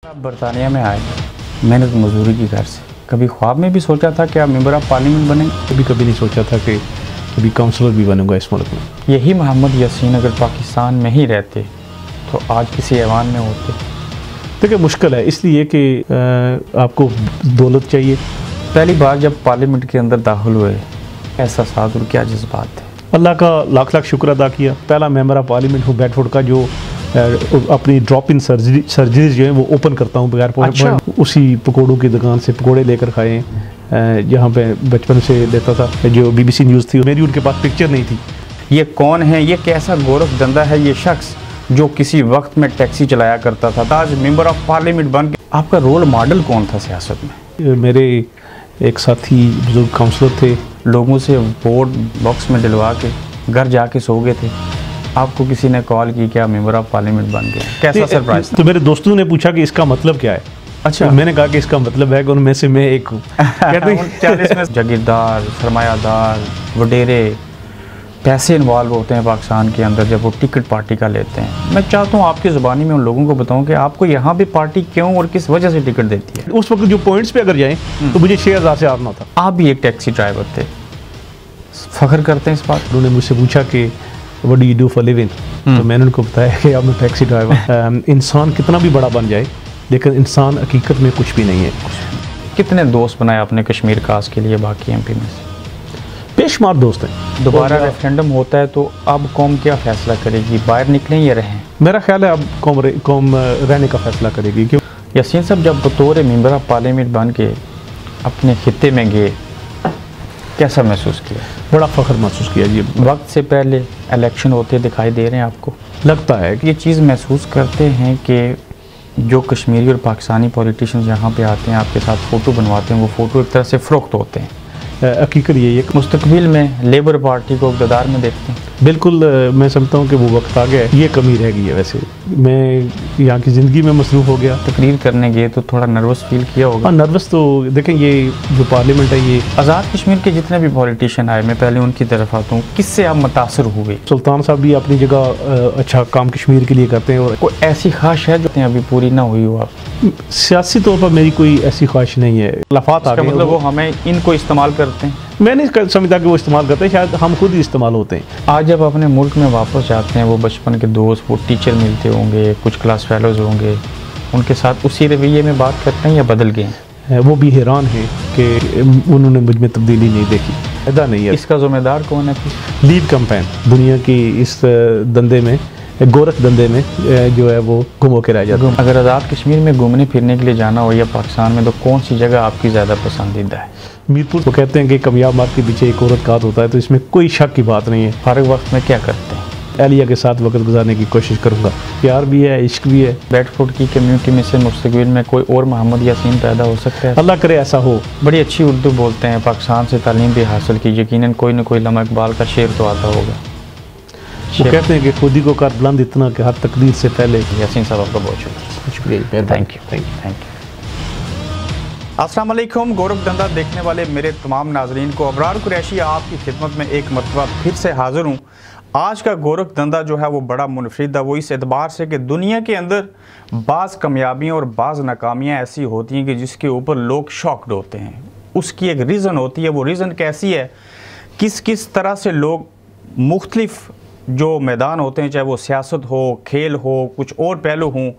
आप बरतानिया में आए, मेहनत मजदूरी की घर से, कभी ख्वाब में भी सोचा था कि आप मेंबर ऑफ पार्लियामेंट बनेंगे? कभी नहीं सोचा था कि कभी काउंसलर भी बनूंगा इस मुल्क में। यही मोहम्मद यासीन अगर पाकिस्तान में ही रहते तो आज किसी ऐवान में होते। देखिए मुश्किल है इसलिए कि आपको दौलत चाहिए। पहली बार जब पार्लियामेंट के अंदर दाखिल हुए, एहसास और क्या जज्बात थे? अल्लाह का लाख लाख शुक्र अदा किया। पहला मेंबर ऑफ पार्लियामेंट हूँ बेडफोर्ड का जो अपनी ड्रॉप इन सर्जरीज जो है वो ओपन करता हूँ बगैर अच्छा। उसी पकौड़ों की दुकान से पकौड़े लेकर खाए जहाँ पे बचपन से लेता था। जो BBC न्यूज़ थी मेरी उनके पास पिक्चर नहीं थी। ये कौन है? ये कैसा गोरख धंधा है ये शख्स जो किसी वक्त में टैक्सी चलाया करता था, आज मेंबर ऑफ पार्लियामेंट बन के? आपका रोल मॉडल कौन था सियासत में? मेरे एक साथी बुजुर्ग काउंसलर थे। लोगों से वोट बॉक्स में डलवा के घर जाके सो गए थे, आपको किसी ने कॉल की क्या मेंबर ऑफ पार्लियामेंट बन गए? कैसा सरप्राइज? तो मेरे दोस्तों ने पूछा कि इसका मतलब क्या है। अच्छा। तो मैंने कहा कि इसका मतलब है कि उनमें से मैं एक हूँ। कहते हैं 40 में जागीरदार, सरमायादार, वडेरे, पैसे इन्वॉल्व होते हैं पाकिस्तान के अंदर जब वो टिकट पार्टी का लेते हैं। मैं चाहता हूँ आपकी ज़ुबानी में उन लोगों को बताऊँ कि आपको यहाँ भी पार्टी क्यों और किस वजह से टिकट देती है। उस वक्त जो पॉइंट्स पे अगर जाएं तो मुझे 6000 से आना था। आप भी एक टैक्सी ड्राइवर थे, फख्र करते हैं इस बात? उन्होंने मुझसे पूछा कि what do you do for living, तो मैंने उनको बताया कि अब मैं टैक्सी ड्राइवर। इंसान कितना भी बड़ा बन जाए लेकिन इंसान हकीकत में कुछ भी नहीं है। कितने दोस्त बनाए आपने कश्मीर कास्ट के लिए बाकी MP में से? बेशुमार दोस्त हैं। दोबारा रेफरेंडम होता है तो अब कौम क्या फैसला करेगी, बाहर निकलें या रहें? मेरा ख्याल है अब कौम रहने का फैसला करेगी। क्यों? यासीन साहब जब बतौर मेंबर ऑफ पार्लियामेंट बन के अपने खित्ते में गए, कैसा महसूस किया? बड़ा फख्र महसूस किया जी। वक्त से पहले इलेक्शन होते दिखाई दे रहे हैं आपको? लगता है कि ये चीज़ महसूस करते हैं कि जो कश्मीरी और पाकिस्तानी पॉलिटिशियंस यहाँ पे आते हैं आपके साथ फ़ोटो बनवाते हैं, वो फ़ोटो एक तरह से फ़रोख्त होते हैं? हकीकत ये मुस्तकबिल में लेबर पार्टी को इक़्तिदार में देखते हैं? बिल्कुल। मैं समझता हूँ कि वो वक्त आ गया है। ये कमी रह गई है। वैसे मैं यहाँ की ज़िंदगी में मसरूफ़ हो गया। तकरीर करने गए तो थोड़ा नर्वस फील किया होगा? हाँ नर्वस तो देखें, ये जो पार्लियामेंट है ये आज़ाद कश्मीर के जितने भी पॉलिटिशियन आए, मैं पहले उनकी तरफ आता हूँ, किससे आप मुतासर हुए? सुल्तान साहब भी अपनी जगह अच्छा काम कश्मीर के लिए करते हैं। और कोई ऐसी ख्वाहिश है जो अभी पूरी ना हुई हो? आप सियासी तौर पर मेरी कोई ऐसी ख्वाहिश नहीं है। लफात आ गए मतलब वो हमें इनको इस्तेमाल करते हैं? मैं नहीं समझता कि वो इस्तेमाल करते हैं, शायद हम खुद ही इस्तेमाल होते हैं। आज जब अपने मुल्क में वापस जाते हैं, वो बचपन के दोस्त, वो टीचर मिलते होंगे, कुछ क्लास फेलोज होंगे, उनके साथ उसी रवैये में बात करते हैं या बदल गए हैं? वो भी हैरान हैं कि उन्होंने मुझ में तब्दीली नहीं देखी। ऐसा नहीं है। इसका ज़िम्मेदार कौन है? लीव कैंपेन दुनिया की इस धंधे में, गोरख धंधे में जो है वो गुम होकर रह जाता है। अगर आज़ाद कश्मीर में घूमने फिरने के लिए जाना हो या पाकिस्तान में, तो कौन सी जगह आपकी ज़्यादा पसंदीदा है? मीरपुर। वो कहते हैं कि कामयाब मर्द के पीछे एक औरत का हाथ होता है, तो इसमें कोई शक की बात नहीं है। फारग वक्त में क्या करते हैं? एहलिया के साथ वक्त गुजारने की कोशिश करूँगा। प्यार भी है, इश्क भी है। बेडफोर्ड की कम्युनिटी में से मुस्तकबिल में कोई और मोहम्मद यासीन पैदा हो सकता है? अल्लाह करे ऐसा हो। बड़ी अच्छी उर्दू बोलते हैं, पाकिस्तान से तालीम भी हासिल की, यकीनन कोई न कोई लम्हा इकबाल का शेर तो आता होगा। वो कहते हैं कि खुदी को कर बुलंद इतना कि हर तकदीर से पहले। यासीन साहब आपका बहुत शुक्रिया। Thank you. अस्सलाम वालेकुम। गोरख धंधा देखने वाले मेरे तमाम नाजरीन को अबरार कुरैशी आपकी खिदमत में एक मरतबा फिर से हाज़िर हूँ। आज का गोरख धंधा जो है वो बड़ा मुनफरिद है। वो इस एतबार से कि दुनिया के अंदर बाज़ कामयाबियाँ और बाज़ नाकामियाँ ऐसी होती हैं कि जिसके ऊपर लोग शॉक्ड होते हैं। उसकी एक रीज़न होती है। वो रीज़न कैसी है, किस किस तरह से लोग मुख्तलिफ जो मैदान होते हैं, चाहे वो सियासत हो, खेल हो, कुछ और पहलू हों,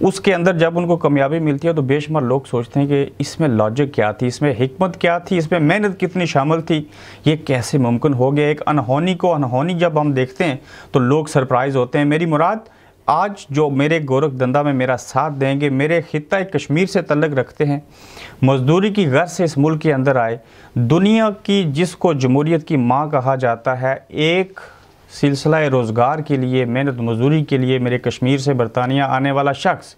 उसके अंदर जब उनको कामयाबी मिलती है तो बेशुमार लोग सोचते हैं कि इसमें लॉजिक क्या थी, इसमें हिकमत क्या थी, इसमें मेहनत कितनी शामिल थी, ये कैसे मुमकिन हो गया। एक अनहोनी को अनहोनी जब हम देखते हैं तो लोग सरप्राइज़ होते हैं। मेरी मुराद आज जो मेरे गोरख धंधा में मेरा साथ देंगे, मेरे खित्ता कश्मीर से तल्लुक़ रखते हैं, मजदूरी की गर्ज से इस मुल्क के अंदर आए, दुनिया की जिसको जमहूरियत की माँ कहा जाता है, एक सिलसिला रोज़गार के लिए, मेहनत मजदूरी के लिए मेरे कश्मीर से बरतानिया आने वाला शख्स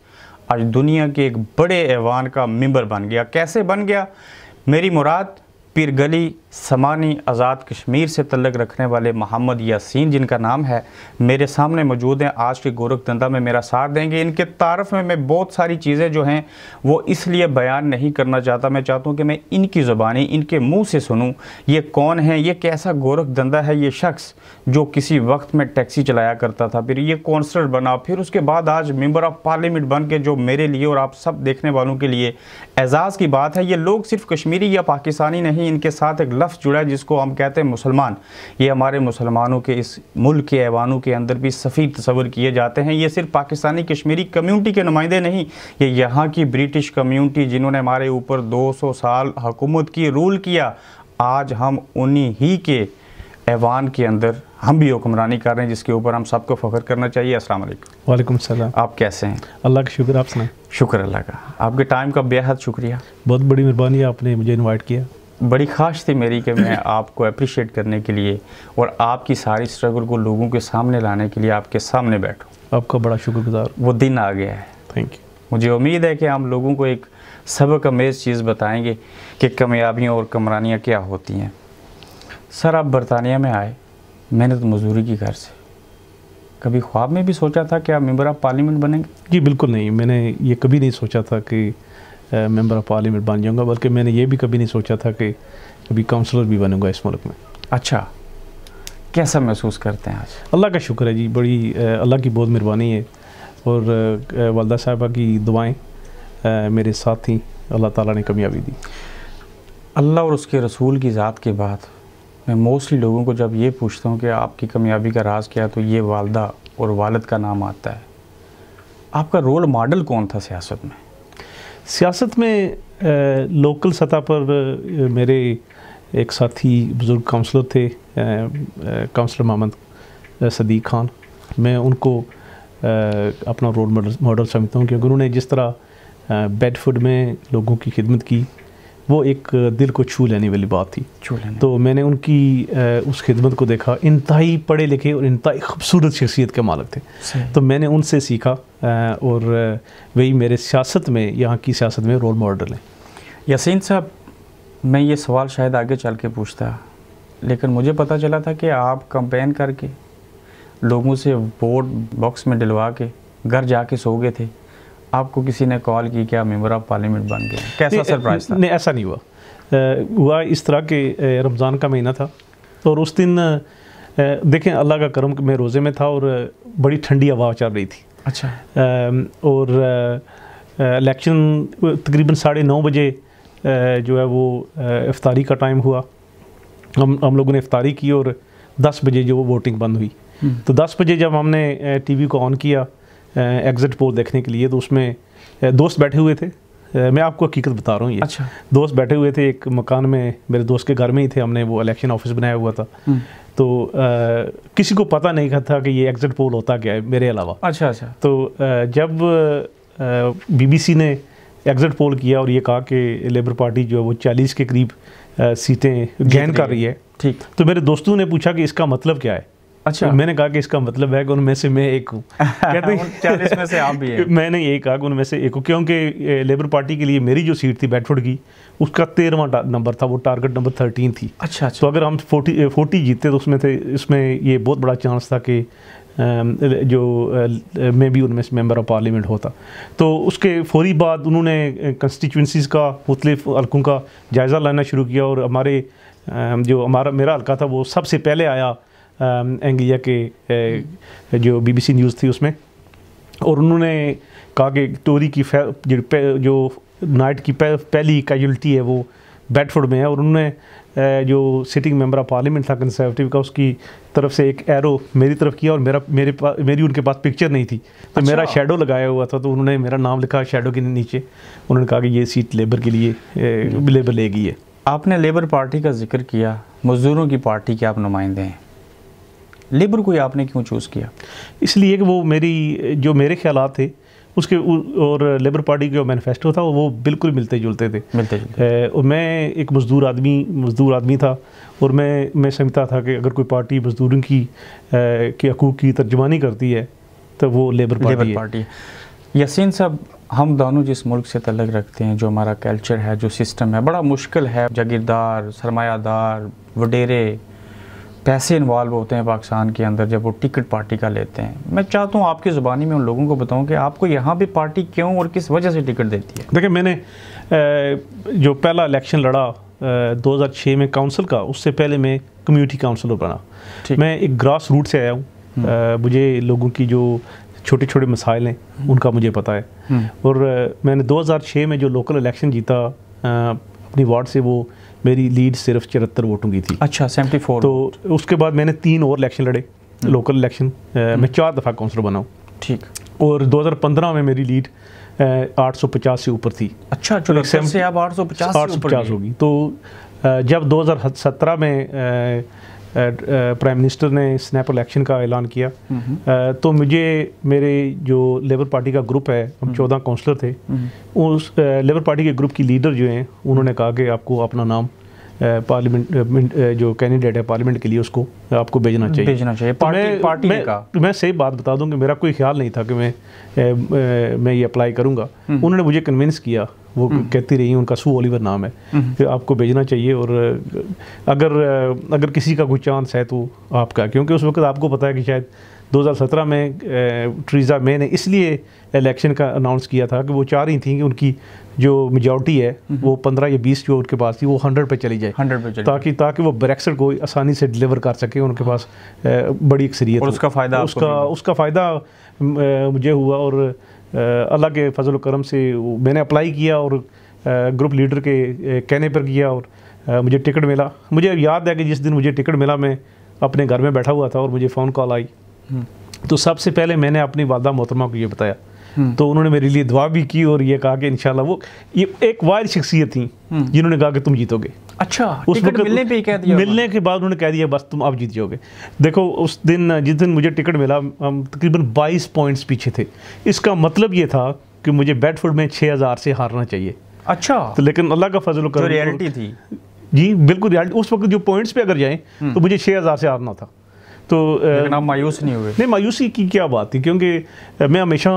आज दुनिया के एक बड़े ऐवान का मेंबर बन गया। कैसे बन गया? मेरी मुराद पीर गली समानी आज़ाद कश्मीर से तल्लक़ रखने वाले मोहम्मद यासीन जिनका नाम है, मेरे सामने मौजूद हैं। आज के गोरखधंधा में मेरा साथ देंगे। इनके तारफ़ में मैं बहुत सारी चीज़ें जो हैं वो इसलिए बयान नहीं करना चाहता। मैं चाहता हूँ कि मैं इनकी ज़ुबानी इनके मुँह से सुनूँ, ये कौन है, ये कैसा गोरखधंधा है। ये शख्स जो किसी वक्त में टैक्सी चलाया करता था, फिर ये कौंसलर बना, फिर उसके बाद आज मेंबर ऑफ़ पार्लियामेंट बन के, जो मेरे लिए और आप सब देखने वालों के लिए एजाज़ की बात है। ये लोग सिर्फ कश्मीरी या पाकिस्तानी नहीं, इनके साथ एक लफ्ज़ जुड़ा है जिसको हम कहते हैं मुसलमान। ये हमारे मुसलमानों के इस मुल्क के ऐवानों के अंदर भी सफ़ीर तस्वर किए जाते हैं। ये सिर्फ पाकिस्तानी कश्मीरी कम्यूनिटी के नुमाइंदे नहीं, ये यहाँ की ब्रिटिश कम्यूनिटी जिन्होंने हमारे ऊपर 200 साल हुकूमत की, रूल किया, आज हम उन्हीं ही के ऐवान के अंदर हम भी हुक्मरानी कर रहे हैं, जिसके ऊपर हम सबको फ़ख्र करना चाहिए। अस्सलाम वालेकुम। वालेकुम सलाम। आप कैसे हैं? अल्लाह का शुक्र, आप सुनाएं। शुक्र अल्लाह का। आपके टाइम का बेहद शुक्रिया। बहुत बड़ी मेहरबानी, आपने मुझे इनवाइट किया। बड़ी ख्वाहिश थी मेरी कि मैं आपको अप्रिशिएट करने के लिए और आपकी सारी स्ट्रगल को लोगों के सामने लाने के लिए आपके सामने बैठूं। आपका बड़ा शुक्रगुजार। वो दिन आ गया है। Thank you. मुझे उम्मीद है कि हम लोगों को एक सबक आमेज़ चीज़ बताएंगे कि कामयाबियाँ और कमरानियाँ क्या होती हैं। सर, आप बरतानिया में आए, मेहनत मजदूरी की घर से, कभी ख्वाब में भी सोचा था कि आप मेंबर ऑफ़ पार्लियामेंट बनेंगे? जी बिल्कुल नहीं, मैंने ये कभी नहीं सोचा था कि मेंबर ऑफ़ पार्लियामेंट बन जाऊंगा, बल्कि मैंने ये भी कभी नहीं सोचा था कि कभी काउंसलर भी बनूंगा इस मुल्क में। अच्छा, कैसा महसूस करते हैं आज? अल्लाह का शुक्र है जी, बड़ी अल्लाह की बहुत मेहरबानी है और वालदा साहिबा की दुआएं मेरे साथ थी, अल्लाह ताला ने कामयाबी दी। अल्लाह और उसके रसूल की ज़ात के बाद मैं मोस्टली लोगों को जब ये पूछता हूँ कि आपकी कामयाबी का राज क्या है, तो ये वालदा और वालिद का नाम आता है। आपका रोल मॉडल कौन था सियासत में? सियासत में लोकल सतह पर मेरे एक साथी बुज़ुर्ग काउंसलर थे, काउंसलर मोहम्मद सदीक खान। मैं उनको अपना रोल मॉडल समझता हूँ, क्योंकि उन्होंने जिस तरह बेडफोर्ड में लोगों की खिदमत की, वो एक दिल को छू लेने वाली बात थी। तो मैंने उनकी उस खिदमत को देखा। इंतहाई पढ़े लिखे और इंतहाई खूबसूरत शख्सियत के मालिक थे, तो मैंने उनसे सीखा और वही मेरे सियासत में, यहाँ की सियासत में रोल मॉडल हैं। यासीन साहब, मैं ये सवाल शायद आगे चल के पूछता, लेकिन मुझे पता चला था कि आप कैंपेन करके लोगों से वोट बॉक्स में डलवा के घर जाके सो गए थे। आपको किसी ने कॉल की क्या मेंबर ऑफ़ पार्लियामेंट बन गया? कैसा सरप्राइज था? नहीं, ऐसा नहीं हुआ। हुआ इस तरह के रमज़ान का महीना था और उस दिन देखें अल्लाह का करम, मैं रोज़े में था और बड़ी ठंडी हवा चल रही थी। अच्छा। और इलेक्शन तकरीबन 9:30 बजे जो है वो इफ्तारी का टाइम हुआ। हम लोगों ने इफ्तारी की और 10 बजे जो वो वोटिंग बंद हुई। तो 10 बजे जब हमने टीवी को ऑन किया एग्ज़िट पोल देखने के लिए, तो उसमें दोस्त बैठे हुए थे। मैं आपको हकीकत बता रहा हूँ ये। अच्छा। दोस्त बैठे हुए थे एक मकान में, मेरे दोस्त के घर में ही थे। हमने वो इलेक्शन ऑफिस बनाया हुआ था। तो किसी को पता नहीं था कि ये एग्ज़िट पोल होता क्या है मेरे अलावा। अच्छा अच्छा। तो जब BBC ने एग्ज़िट पोल किया और ये कहा कि लेबर पार्टी जो है वो 40 के करीब सीटें गेन कर रही है, ठीक, तो मेरे दोस्तों ने पूछा कि इसका मतलब क्या है। अच्छा। तो मैंने कहा कि इसका मतलब है कि उनमें से मैं एक हूँ। कहते हैं 40 में से आप भी हैं। मैंने यही कहा कि उनमें से एक हूँ, क्योंकि लेबर पार्टी के लिए मेरी जो सीट थी बेडफोर्ड की, उसका 13वां नंबर था, वो टारगेट नंबर 13 थी। अच्छा। तो अगर हम 40 जीतते तो इसमें ये बहुत बड़ा चांस था कि जो मैं भी उनमें से मेंबर ऑफ़ पार्लियामेंट होता। तो उसके फौरी बाद उन्होंने कंस्टिट्यूंसीज़ का, मुख्तलिफ हल्कों का जायज़ा लेना शुरू किया और मेरा हल्का था वो सबसे पहले आया एंग्लिया के जो BBC न्यूज़ थी उसमें। और उन्होंने कहा कि टोरी की जो नाइट की पहली कैजुअल्टी है वो बेडफोर्ड में है। और उन्होंने जो सिटिंग मेंबर ऑफ़ पार्लियामेंट था कंजर्वेटिव का, उसकी तरफ से एक एरो मेरी तरफ किया और मेरी उनके पास पिक्चर नहीं थी। तो अच्छा। मेरा शेडो लगाया हुआ था, तो उन्होंने मेरा नाम लिखा शेडो के नीचे। उन्होंने कहा कि ये सीट लेबर के लिए लेबर लेगी है। आपने लेबर पार्टी का जिक्र किया, मज़दूरों की पार्टी के आप नुमाइंदे हैं। लेबर को आपने क्यों चूज़ किया? इसलिए कि वो मेरे ख्यालात थे उसके और लेबर पार्टी का जो मैनिफेस्टो था वो बिल्कुल मिलते जुलते थे। और मैं एक मज़दूर आदमी था और मैं समझता था कि अगर कोई पार्टी मज़दूरों के हकूक़ की तर्जुमानी करती है तो वो लेबर पार्टी है। यासीन साहब, हम दोनों जिस मुल्क से तल्लुक़ रखते हैं, जो हमारा कल्चर है, जो सिस्टम है, बड़ा मुश्किल है। जागीरदार, सरमायादार, वडेरे पैसे इन्वॉल्व होते हैं पाकिस्तान के अंदर जब वो टिकट पार्टी का लेते हैं। मैं चाहता हूँ आपकी ज़ुबानी में उन लोगों को बताऊँ कि आपको यहाँ भी पार्टी क्यों और किस वजह से टिकट देती है। देखिए, मैंने जो पहला इलेक्शन लड़ा 2006 में काउंसिल का, उससे पहले मैं कम्युनिटी काउंसिलर बना। मैं एक ग्रास रूट से आया हूँ। मुझे लोगों की जो छोटे छोटे मसाइल हैं उनका मुझे पता है। और मैंने 2006 में जो लोकल इलेक्शन जीता अपनी वार्ड से, वो मेरी लीड सिर्फ 74 वोटों की थी। अच्छा, 74। तो उसके बाद मैंने 3 और इलेक्शन लड़े, लोकल इलेक्शन। मैं 4 दफ़ा काउंसलर बना हूँ। ठीक। और 2015 में मेरी लीड 850 से ऊपर थी। अच्छा, चलो से आप 850 होगी। तो जब 2017 में प्राइम मिनिस्टर ने स्नैप इलेक्शन का ऐलान किया, तो मुझे मेरे जो लेबर पार्टी का ग्रुप है, हम 14 काउंसलर थे, उस लेबर पार्टी के ग्रुप की लीडर जो हैं उन्होंने कहा कि आपको अपना नाम पार्लियामेंट जो कैंडिडेट है पार्लियामेंट के लिए, उसको आपको भेजना चाहिए। पार्टी मैं सही बात बता दूं कि मेरा कोई ख्याल नहीं था कि मैं ये अप्लाई करूंगा। उन्होंने मुझे कन्विंस किया, वो कहती रही, उनका सू ओलिवर नाम है, कि आपको भेजना चाहिए। और अगर किसी का कोई चांस है तो आपका, क्योंकि उस वक्त आपको पता है कि शायद 2017 में ट्रीज़ा मे ने इसलिए इलेक्शन का अनाउंस किया था कि वो चाह रही थी कि उनकी जो मेजॉरिटी है वो 15 या 20 जो उनके पास थी वो 100 पे चली जाए, 100 पे ताकि वो ब्रेक्सिट को आसानी से डिलीवर कर सके। उनके पास बड़ी अक्सरियत, और उसका फ़ायदा मुझे हुआ। और अल्लाह के फजल करम से मैंने अप्लाई किया और ग्रुप लीडर के कहने पर किया और मुझे टिकट मिला। मुझे याद है कि जिस दिन मुझे टिकट मिला, मैं अपने घर में बैठा हुआ था और मुझे फ़ोन कॉल आई। तो सबसे पहले मैंने अपनी वालदा मोहतरमा को ये बताया, तो उन्होंने मेरे लिए दुआ भी की और ये कहा कि इंशाल्लाह। वो ये एक वाहिद शख्सियत थी जिन्होंने कहा कि तुम जीतोगे। अच्छा, उस वक्त मिलने पे कह दिया? मिलने के बाद उन्होंने कह दिया बस तुम अब जीत जाओगे। देखो, उस दिन जिस दिन मुझे टिकट मिला, हम तकरीबन 22 पॉइंट्स पीछे थे। इसका मतलब ये था कि मुझे बेडफोर्ड में 6000 से हारना चाहिए। अच्छा, तो लेकिन अल्लाह का फजल कर, रियलिटी थी जी, बिल्कुल रियलिटी। उस वक्त जो पॉइंट्स पे अगर जाएं तो मुझे 6000 से हारना था। तो लेकिन आप मायूस नहीं हुए? नहीं, मायूसी की क्या बात थी, क्योंकि मैं हमेशा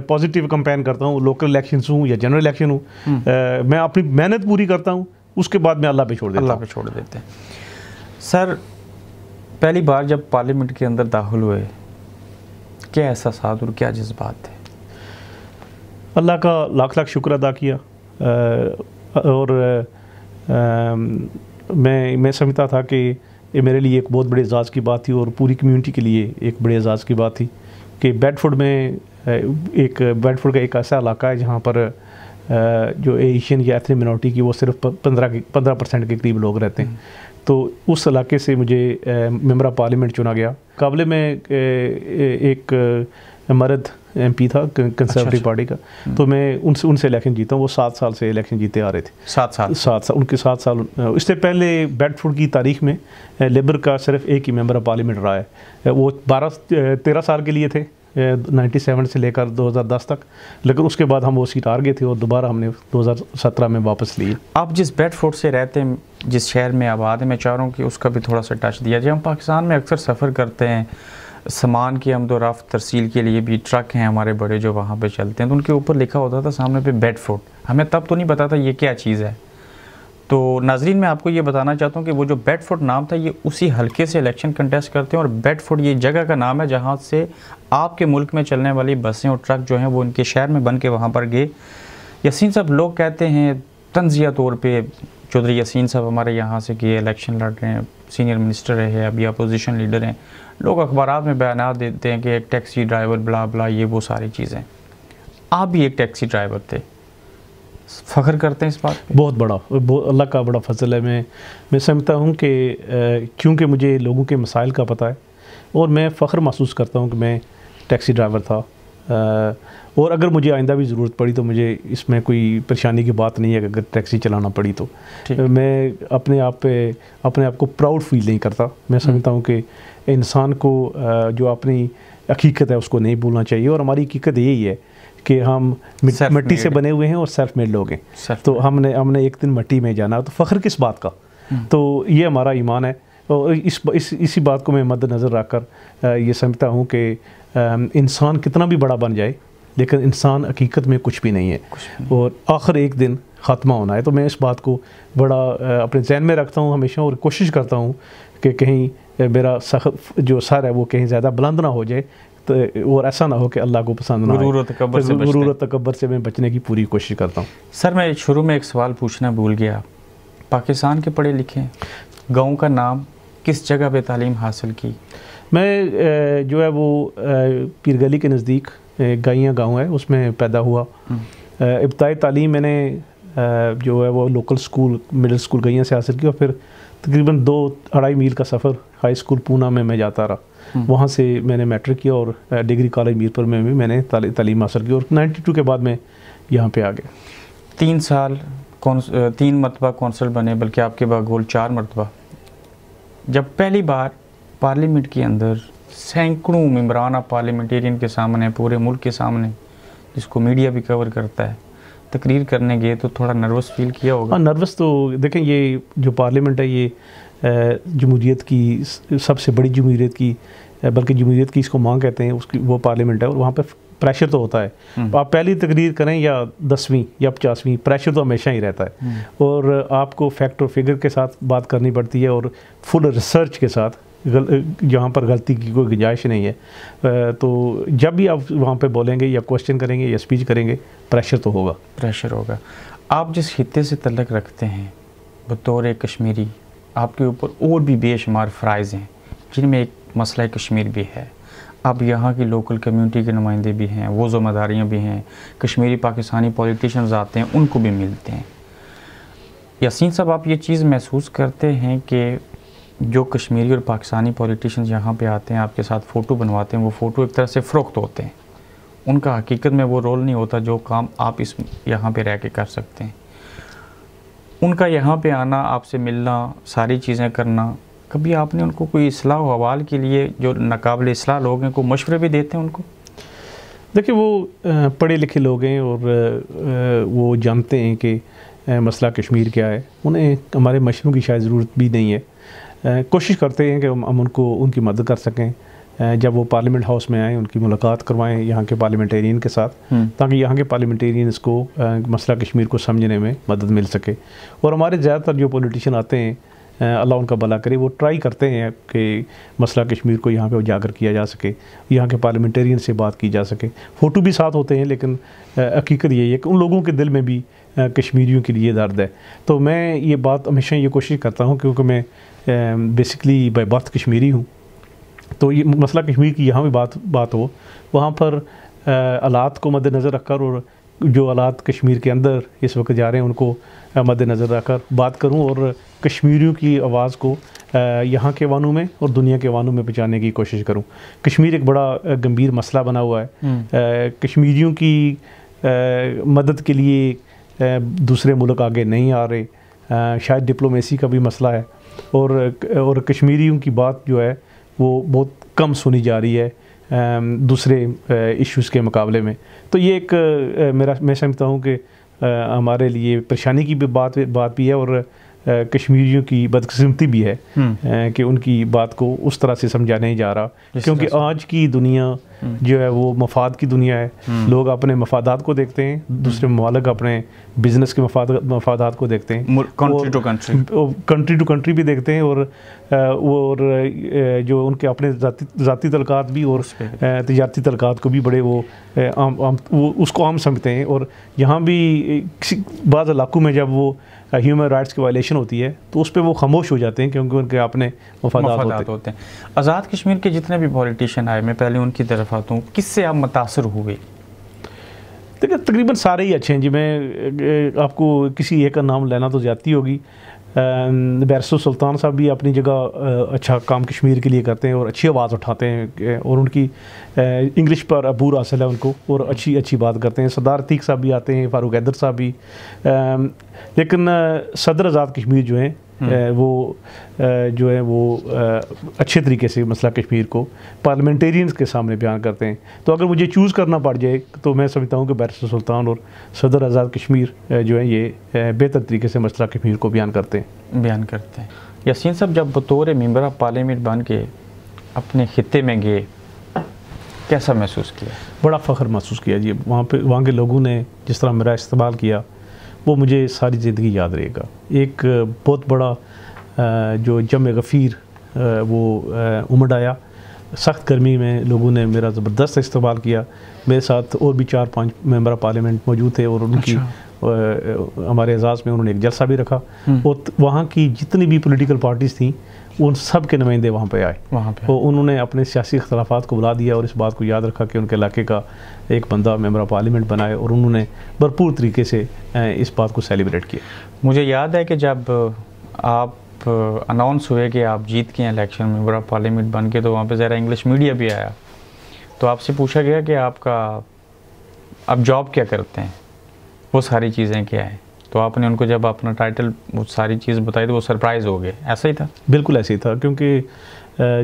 पॉजिटिव कंपेन करता हूँ। लोकल इलेक्शंस हूँ या जनरल इलेक्शन हूँ, मैं अपनी मेहनत पूरी करता हूँ, उसके बाद मैं अल्लाह पे छोड़ देता हूँ। सर, पहली बार जब पार्लियामेंट के अंदर दाखिल हुए, क्या एहसास और क्या जज्बात थे? अल्लाह का लाख लाख शुक्र अदा किया। और मैं समझता था कि ये मेरे लिए एक बहुत बड़े एजाज़ की बात थी और पूरी कम्युनिटी के लिए एक बड़े एजाज़ की बात थी कि बेडफोर्ड में बेडफोर्ड का एक ऐसा इलाका है जहाँ पर जो एशियन या एथनिक मिनॉरिटी की वो सिर्फ 15% के करीब लोग रहते हैं। तो उस इलाके से मुझे मेंबर ऑफ पार्लियामेंट चुना गया। काबिले में एक मर्द MP था कंजर्वेटिव पार्टी का, तो मैं उनसे इलेक्शन जीता हूँ। वो 7 साल से इलेक्शन जीते आ रहे थे। 7 साल उनके 7 साल। इससे पहले बेडफोर्ड की तारीख में लेबर का सिर्फ एक ही मेंबर ऑफ पार्लियामेंट रहा है। वो 13 साल के लिए थे, 97 से लेकर 2010 तक। लेकिन उसके बाद हम वो सीट हार गए थे और दोबारा हमने 2017 में वापस ली। आप जिस बेडफोर्ड से रहते हैं, जिस शहर में आबाद है, मैं चाह रहा हूँ कि उसका भी थोड़ा सा टच दिया जाए। हम पाकिस्तान में अक्सर सफ़र करते हैं, सामान की आमदोरफ्त तरसील के लिए भी ट्रक हैं हमारे बड़े जो वहाँ पे चलते हैं, तो उनके ऊपर लिखा होता था सामने पे बेडफोर्ड। हमें तब तो नहीं पता था ये क्या चीज़ है। तो नाजरीन, मैं आपको ये बताना चाहता हूँ कि वो जो बेडफोर्ड नाम था, ये उसी हल्के से इलेक्शन कंटेस्ट करते हैं। और बेडफोर्ड ये जगह का नाम है जहाँ से आपके मुल्क में चलने वाली बसें और ट्रक जो हैं वो इनके शहर में बन के वहाँ पर गए। यासीन साहब, लोग कहते हैं तंजिया तौर पर, चौधरी यासीन साहब हमारे यहाँ से गए, इलेक्शन लड़ रहे हैं, सीनियर मिनिस्टर रहे, अभी अपोजिशन लीडर हैं। लोग अखबारात में बयान देते हैं कि एक टैक्सी ड्राइवर ब्ला ब्ला, ये वो सारी चीज़ें। आप भी एक टैक्सी ड्राइवर थे, फ़ख्र करते हैं इस बात पे? बहुत बड़ा, अल्लाह का बड़ा फजल है। मैं समझता हूँ कि क्योंकि मुझे लोगों के मसाइल का पता है और मैं फ़ख्र महसूस करता हूँ कि मैं टैक्सी ड्राइवर था। और अगर मुझे आइंदा भी ज़रूरत पड़ी तो मुझे इसमें कोई परेशानी की बात नहीं है कि अगर टैक्सी चलाना पड़ी तो मैं अपने आप को प्राउड फील नहीं करता। मैं समझता हूँ कि इंसान को जो अपनी हकीकत है उसको नहीं भूलना चाहिए। और हमारी हकीकत यही है कि हम मिट्टी से बने हुए हैं और सेल्फ मेड लोग हैं। तो हमने एक दिन मिट्टी में जाना, तो फ़ख्र किस बात का? तो ये हमारा ईमान है। और इसी बात को मैं मद्देनज़र रखकर ये समझता हूँ कि इंसान कितना भी बड़ा बन जाए, लेकिन इंसान हकीकत में कुछ भी नहीं है, और आखिर एक दिन ख़ात्मा होना है। तो मैं इस बात को बड़ा अपने जहन में रखता हूँ हमेशा, और कोशिश करता हूँ कि कहीं मेरा सख्त जो सर है वो कहीं ज़्यादा बुलंद ना हो जाए, तो और ऐसा ना हो कि अल्लाह को पसंद ना आए। गुरूर तकब्बर से मैं बचने की पूरी कोशिश करता हूँ। सर मैं शुरू में एक सवाल पूछना भूल गया, पाकिस्तान के पढ़े लिखे गाँव का नाम, किस जगह पे तालीम हासिल की? मैं जो है वो पीरगली के नज़दीक गाइयाँ गाँव है, उसमें पैदा हुआ। इब्तदाई तालीम मैंने जो है वो लोकल स्कूल, मिडिल स्कूल गाइयाँ से हासिल की, और फिर तकरीबन 2-2.5 मील का सफ़र हाई स्कूल पूना में मैं जाता रहा। वहाँ से मैंने मैट्रिक किया, और डिग्री कॉलेज मीरपुर में भी मैंने तालीम हासिल की, और 92 के बाद मैं यहाँ पे आ गया। 3 साल 3 मरतबा कौंसल बने, बल्कि आपके बागोल 4 मरतबा। जब पहली बार पार्लियामेंट के अंदर सैकड़ों मेंबरान पार्लियामेंटेरियन के सामने, पूरे मुल्क के सामने, जिसको मीडिया भी कवर करता है, तकरीर करने गए तो थोड़ा नर्वस फील किया होगा? हाँ, नर्वस तो देखें, ये जो पार्लियामेंट है ये जमहूरियत की सबसे बड़ी जमहूरियत की, बल्कि जमहूरियत की इसको मांग कहते हैं, उसकी वो पार्लियामेंट है, और वहाँ पे प्रेशर तो होता है। आप पहली तकरीर करें या 10वीं या 50वीं, प्रेशर तो हमेशा ही रहता है, और आपको फैक्ट और फिगर के साथ बात करनी पड़ती है, और फुल रिसर्च के साथ, जहाँ पर गलती की कोई गुंजाइश नहीं है। तो जब भी आप वहाँ पे बोलेंगे या क्वेश्चन करेंगे या स्पीच करेंगे, प्रेशर तो होगा। प्रेशर होगा। आप जिस खित्ते से तल्लक रखते हैं बतौर कश्मीरी, आपके ऊपर और भी बेशुमार फ़राइज़ हैं, जिनमें एक मसला कश्मीर भी है। आप यहाँ की लोकल कम्युनिटी के नुमाइंदे भी हैं, वो ज़िम्मेदारियाँ भी हैं, कश्मीरी पाकिस्तानी पॉलिटिशियंस आते हैं, उनको भी मिलते हैं। यासीन साहब, आप ये चीज़ महसूस करते हैं कि जो कश्मीरी और पाकिस्तानी पॉलिटिशियंस यहाँ पे आते हैं, आपके साथ फ़ोटो बनवाते हैं, वो फ़ोटो एक तरह से फ़रोख्त होते हैं, उनका हकीकत में वो रोल नहीं होता जो काम आप इस यहाँ पे रह के कर सकते हैं? उनका यहाँ पे आना, आपसे मिलना, सारी चीज़ें करना, कभी आपने उनको कोई इस्लाह व हवाल के लिए, जो नाकाबिल इस्लाह लोग हैं, को मशवरे भी देते हैं उनको? देखिए, वो पढ़े लिखे लोग हैं, और वो जानते हैं कि मसला कश्मीर क्या है, उन्हें हमारे मशवरों की शायद ज़रूरत भी नहीं है। कोशिश करते हैं कि हम उनको उनकी मदद कर सकें। जब वो पार्लियामेंट हाउस में आएँ, उनकी मुलाकात करवाएं यहाँ के पार्लियामेंटेरियन के साथ, ताकि यहाँ के पार्लियामेंटेरियंस को मसला कश्मीर को समझने में मदद मिल सके। और हमारे ज़्यादातर जो पॉलिटिशियन आते हैं, अल्लाह उनका भला करे, वो ट्राई करते हैं कि मसला कश्मीर को यहाँ पे उजागर किया जा सके, यहाँ के पार्लियामेंटेरियन से बात की जा सके। फ़ोटो भी साथ होते हैं, लेकिन हकीकत यही है कि उन लोगों के दिल में भी कश्मीरियों के लिए दर्द है। तो मैं ये बात हमेशा ये कोशिश करता हूँ, क्योंकि मैं बेसिकली बाय बर्थ कश्मीरी हूँ, तो ये मसला कश्मीर की यहाँ भी बात हो, वहाँ पर हालात को मद्देनज़र रखकर, और जो हालात कश्मीर के अंदर इस वक्त जा रहे हैं उनको मद्देनज़र रखकर बात करूं, और कश्मीरियों की आवाज़ को यहाँ के वानों में और दुनिया के वानों में पहुँचाने की कोशिश करूं। कश्मीर एक बड़ा गंभीर मसला बना हुआ है। कश्मीरियों की मदद के लिए दूसरे मुल्क आगे नहीं आ रहे, शायद डिप्लोमेसी का भी मसला है, और कश्मीरियों की बात जो है वो बहुत कम सुनी जा रही है दूसरे इश्यूज़ के मुकाबले में। तो ये एक मैं समझता हूँ कि हमारे लिए परेशानी की भी बात भी है, और कश्मीरियों की बदकिस्मती भी है कि उनकी बात को उस तरह से समझा नहीं जा रहा, क्योंकि आज की दुनिया जो है वो मफाद की दुनिया है। लोग अपने मफादात को देखते हैं, दूसरे ममालिक अपने बिज़नेस के मफादात को देखते हैं, कंट्री टू कंट्री भी देखते हैं, और जो उनके अपने ज़ाती तल्कात भी और तिजारती तल्कात को भी बड़े वो उसको आम समझते हैं। और यहाँ भी किसी बाज़ इलाकों में जब वो ह्यूमन राइट्स की वायलेशन होती है तो उस पर वो खामोश हो जाते हैं, क्योंकि उनके अपने मफादात होते हैं। आज़ाद कश्मीर के जितने भी पॉलिटिशियन आए, मैं पहले उनकी तरफ आता हूँ, किससे आप मुतासर हुए? देखिए, तकरीबन सारे ही अच्छे हैं जी। मैं आपको किसी एक का नाम लेना तो ज़्यादती होगी। बैरिस्टर सुल्तान साहब भी अपनी जगह अच्छा काम कश्मीर के लिए करते हैं और अच्छी आवाज़ उठाते हैं, और उनकी इंग्लिश पर अबूर हासिल है उनको, और अच्छी बात करते हैं। सरदार अतीक साहब भी आते हैं, फ़ारूक हैदर साहब भी। लेकिन सदर आज़ाद कश्मीर जो हैं वो अच्छे तरीके से मसला कश्मीर को पार्लियामेंटेरियंस के सामने बयान करते हैं। तो अगर मुझे चूज़ करना पड़ जाए तो मैं समझता हूँ कि बैरिस्टर सुल्तान और सदर आज़ाद कश्मीर जो है ये बेहतर तरीके से मसला कश्मीर को बयान करते हैं। यासीन साहब, जब बतौर मेंबर ऑफ पार्लियामेंट बन के अपने खित्ते में गए, कैसा महसूस किया? बड़ा फ़ख्र महसूस किया जी। वहाँ के लोगों ने जिस तरह मेरा इस्तेमाल किया वो मुझे सारी ज़िंदगी याद रहेगा। एक बहुत बड़ा जो जम गफ़ीर वो उमड़ आया, सख्त गर्मी में लोगों ने मेरा ज़बरदस्त इस्तेमाल किया। मेरे साथ और भी 4-5 मेंबर ऑफ पार्लियामेंट मौजूद थे और उनकी हमारे एजाज़ में उन्होंने एक जलसा भी रखा और वहाँ की जितनी भी पॉलिटिकल पार्टीज़ थी उन सब के नुमाइंदे वहाँ पे आए। तो उन्होंने अपने सियासी इख्तलाफात को बुला दिया और इस बात को याद रखा कि उनके इलाके का एक बंदा मेंबर ऑफ पार्लियामेंट बनाए और उन्होंने भरपूर तरीके से इस बात को सेलिब्रेट किया। मुझे याद है कि जब आप अनाउंस हुए कि आप जीत के इलेक्शन मेंबर ऑफ पार्लियामेंट बन के, तो वहाँ पे ज़रा इंग्लिश मीडिया भी आया, तो आपसे पूछा गया कि आपका आप जॉब क्या करते हैं, वो सारी चीज़ें क्या हैं, तो आपने उनको जब अपना टाइटल वो सारी चीज़ बताई तो वो सरप्राइज़ हो गए। ऐसा ही था? बिल्कुल ऐसे ही था, क्योंकि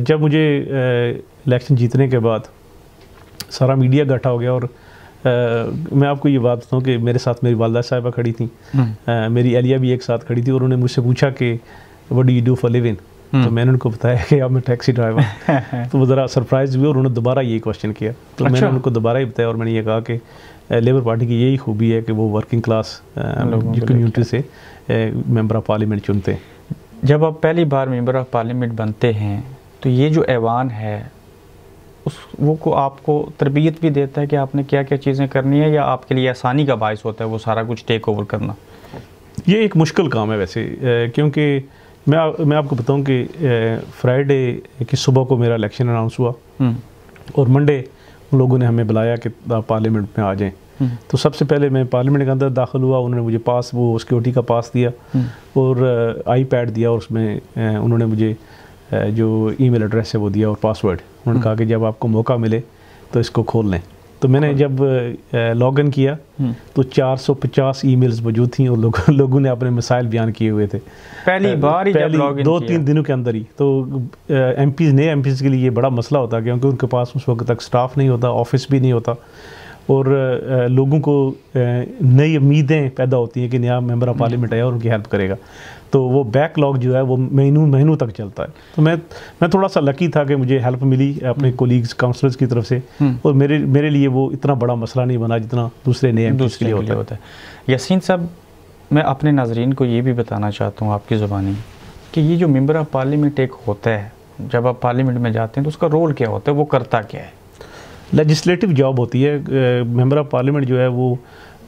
जब मुझे इलेक्शन जीतने के बाद सारा मीडिया इकट्ठा हो गया और मैं आपको ये बात बताऊँ कि मेरे साथ मेरी वालदा साहिबा खड़ी थी, मेरी अलिया भी एक साथ खड़ी थी और उन्होंने मुझसे पूछा कि what do you do for living, तो मैंने उनको बताया कि अब मैं टैक्सी ड्राइवर तो वो ज़रा सरप्राइज़ हुए और उन्होंने दोबारा यही क्वेश्चन किया। तो मैंने उनको दोबारा ही बताया और मैंने ये कहा कि लेबर पार्टी की यही खूबी है कि वो वर्किंग क्लास कम्यूनिटी से मेंबर ऑफ पार्लियामेंट चुनते हैं। जब आप पहली बार मेंबर ऑफ पार्लियामेंट बनते हैं तो ये जो ऐवान है उस वो को आपको तरबियत भी देता है कि आपने क्या क्या चीज़ें करनी है, या आपके लिए आसानी का बायस होता है वो सारा कुछ टेक ओवर करना? ये एक मुश्किल काम है वैसे, क्योंकि मैं आपको बताऊं कि फ्राइडे की सुबह को मेरा इलेक्शन अनाउंस हुआ और मंडे उन लोगों ने हमें बुलाया कि आप पार्लियामेंट में आ जाएं। तो सबसे पहले मैं पार्लियामेंट के अंदर दाखिल हुआ, उन्होंने मुझे पास वो सिक्योरिटी का पास दिया और आईपैड दिया और उसमें उन्होंने मुझे जो ईमेल एड्रेस है वो दिया और पासवर्ड। उन्होंने कहा कि जब आपको मौका मिले तो इसको खोल लें। तो मैंने जब लॉगिन किया तो 450 ईमेल्स मौजूद थी और लोगों ने अपने मसाइल बयान किए हुए थे पहली बार ही जब लॉगिन किया 2-3 दिनों के अंदर ही। तो नए एमपीज़ के लिए ये बड़ा मसला होता है क्योंकि उनके पास उस वक्त तक स्टाफ नहीं होता, ऑफिस भी नहीं होता और लोगों को नई उम्मीदें पैदा होती हैं कि नया मेंबर ऑफ पार्लियामेंट आया और उनकी हेल्प करेगा। तो वो बैकलॉग जो है वो महीनों तक चलता है। तो मैं थोड़ा सा लकी था कि मुझे हेल्प मिली अपने कोलीग्स काउंसलर्स की तरफ से और मेरे लिए वो इतना बड़ा मसला नहीं बना जितना दूसरे नए एमपीज़ के लिए होता है। यासीन साहब, मैं अपने नाजरीन को ये भी बताना चाहता हूँ आपकी ज़ुबानी कि ये जो मेंबर ऑफ पार्लियामेंट एक होता है, जब आप पार्लियामेंट में जाते हैं तो उसका रोल क्या होता है, वो करता क्या है? लेजिस्लेटिव जॉब होती है। मेंबर ऑफ पार्लियामेंट जो है वो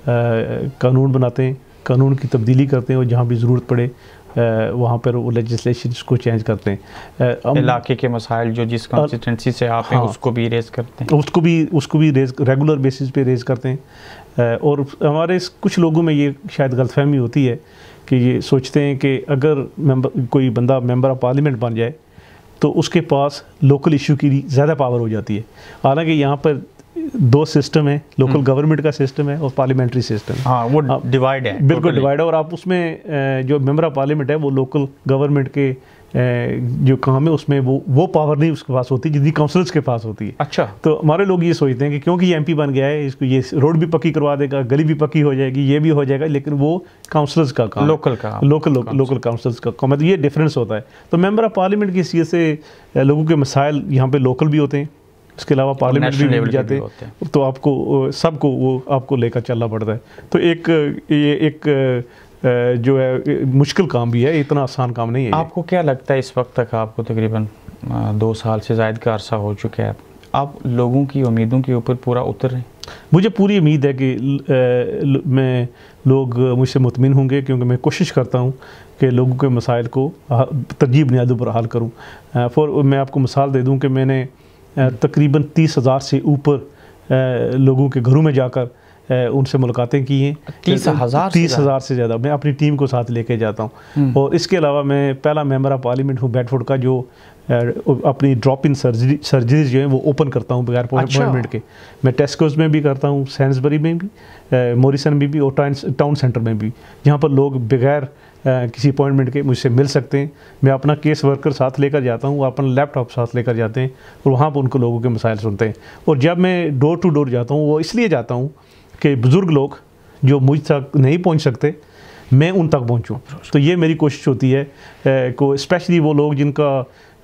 कानून बनाते हैं, कानून की तब्दीली करते हैं और जहाँ भी ज़रूरत पड़े वहाँ पर वो लेजिस्लेशन को चेंज करते हैं। इलाके के मसाइल जो जिस कॉन्स्टिट्यूंसी से आप हैं उसको भी रेज़ करते हैं, उसको भी रेगुलर बेसिस पे रेज़ करते हैं। और हमारे कुछ लोगों में ये शायद गलतफहमी होती है कि ये सोचते हैं कि अगर कोई बंदा मेंबर ऑफ पार्लियामेंट बन जाए तो उसके पास लोकल इशू की ज़्यादा पावर हो जाती है। हालांकि यहाँ पर 2 सिस्टम है, लोकल गवर्नमेंट का सिस्टम है और पार्लियामेंट्री सिस्टम। हाँ, वो डिवाइड है, बिल्कुल डिवाइड है। और आप उसमें जो मेंबर ऑफ पार्लियामेंट है वो लोकल गवर्नमेंट के जो काम है उसमें वो पावर नहीं उसके पास होती जितनी काउंसिलर्स के पास होती है। अच्छा। तो हमारे लोग ये सोचते हैं कि क्योंकि ये एमपी बन गया है इसको ये रोड भी पक्की करवा देगा, गली भी पक्की हो जाएगी, ये भी हो जाएगा, लेकिन वो काउंसिलर्स का काम, लोकल काउंसिलर्स का काम है। तो ये डिफरेंस होता है। तो मेंबर ऑफ पार्लियामेंट की हैसियत से लोगों के मसाइल यहाँ पे लोकल भी होते हैं, इसके अलावा पार्लियामेंट भी मिल जाते हैं। तो आपको सबको वो आपको लेकर चलना पड़ता है। तो एक जो है मुश्किल काम भी है, इतना आसान काम नहीं है। आपको क्या लगता है इस वक्त तक आपको तकरीबन 2 साल से ज़ायद का अरसा हो चुका है, आप लोगों की उम्मीदों के ऊपर पूरा उतर रहे हैं? मुझे पूरी उम्मीद है कि लोग मुझसे मुतमिन होंगे क्योंकि मैं कोशिश करता हूँ कि लोगों के मसाइल को तरजीह बुनियादों पर हल करूँ। मैं आपको मिसाल दे दूँ कि मैंने तकरीबन 30,000 से ऊपर लोगों के घरों में जाकर उनसे मुलाकातें की हैं। 30,000 से ज़्यादा मैं अपनी टीम को साथ लेके जाता हूँ। और इसके अलावा मैं पहला मेंबर ऑफ पार्लियामेंट हूँ बेडफोर्ड का जो अपनी ड्रॉप इन सर्जरीज जो हैं वो ओपन करता हूँ बगैर अपॉइंटमेंट के। मैं टेस्कोस में भी करता हूँ, सैन्सबरी में भी, मॉरिसन में भी और टाउन सेंटर में भी, जहाँ पर लोग बगैर किसी अपॉइंटमेंट के मुझसे मिल सकते हैं। मैं अपना केस वर्कर साथ लेकर जाता हूँ, वो अपना लैपटॉप साथ लेकर जाते हैं और वहाँ पर उनको लोगों के मसाइल सुनते हैं। और जब मैं डोर टू डोर जाता हूँ वो इसलिए जाता हूँ कि बुज़ुर्ग लोग जो मुझ तक नहीं पहुँच सकते मैं उन तक पहुँचूँ। तो ये मेरी कोशिश होती है को स्पेशली वो लोग जिनका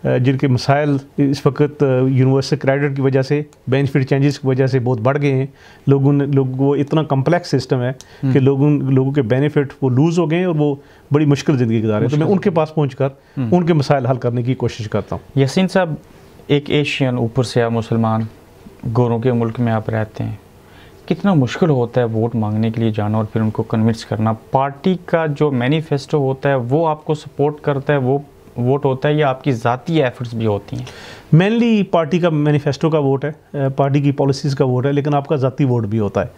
जिनके मसाइल इस वक्त यूनिवर्सल क्रेडिट की वजह से, बेनिफिट चेंजेस की वजह से बहुत बढ़ गए हैं। वो इतना कम्प्लेक्स सिस्टम है कि लोगों के बेनिफिट वो लूज़ हो गए हैं और वो बड़ी मुश्किल ज़िंदगी गुजार रहे हैं। तो मैं उनके पास पहुंचकर उनके मसाइल हल करने की कोशिश करता हूँ। यासीन साहब, एक एशियन, ऊपर से आप मुसलमान, गोरों के मुल्क में आप रहते हैं, कितना मुश्किल होता है वोट मांगने के लिए जाना और फिर उनको कन्विंस करना? पार्टी का जो मैनिफेस्टो होता है वो आपको सपोर्ट करता है, वो वोट होता है, या आपकी ज़ाती एफर्ट्स भी होती हैं? मेनली पार्टी का मैनिफेस्टो का वोट है, पार्टी की पॉलिसीज़ का वोट है, लेकिन आपका ज़ाती वोट भी होता है।